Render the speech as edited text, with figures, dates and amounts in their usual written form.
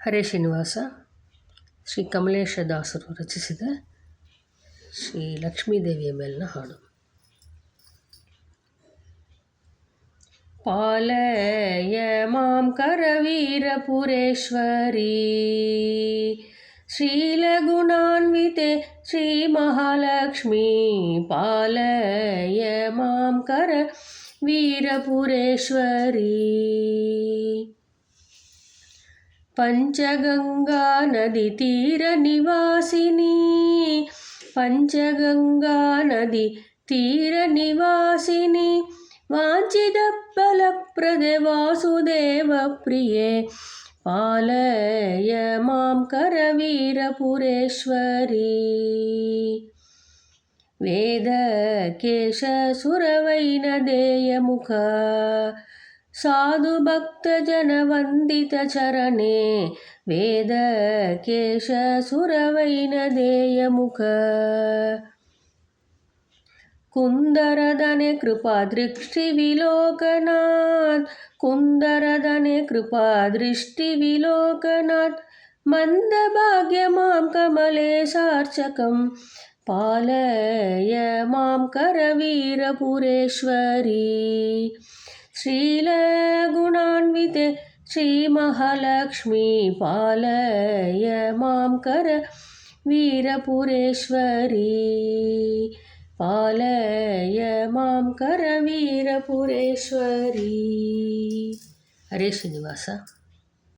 ಹರೇ ಶ್ರೀನಿವಾಸ ಶ್ರೀ ಕಮಲೇಶದಾಸರು ರಚಿಸಿದ ಶ್ರೀ ಲಕ್ಷ್ಮೀದೇವಿಯ ಮೇಲಿನ ಹಾಡು. ಪಾಲಯ ಮಾಂ ಕರವೀರಪುರೇಶ್ವರಿ ಶ್ರೀಲಗುಣಾನ್ವಿತೆ ಶ್ರೀ ಮಹಾಲಕ್ಷ್ಮೀ ಪಾಲಯ ಮಾಂ ಕರವೀರಪುರೇಶ್ವರಿ. पंचगंगा नदी तीर निवासिनी पंचगंगा नदी तीर निवासिनी वाञ्छितफलप्रदे वासुदेव प्रिये पालय मां करवीरपुरेश्वरी. वेदकेशसुरवैनदेयमुख साधु भक्तजनवन्दित चरणे वेदकेशसुरवैनदेयमुख कुन्दरदने कृपादृष्टिविलोकनाथ कुन्दरदने कृपादृष्टिविलोकनाथ मन्दभाग्य मां कमलेशार्चकं पालय मां करवीरपुरेश्वरी. श्रीलगुणान्विते श्री महालक्ष्मी पालय मां करवीरपुरेश्वरी पालय मां करवीरपुरेश्वरी. हरे श्रीनिवास.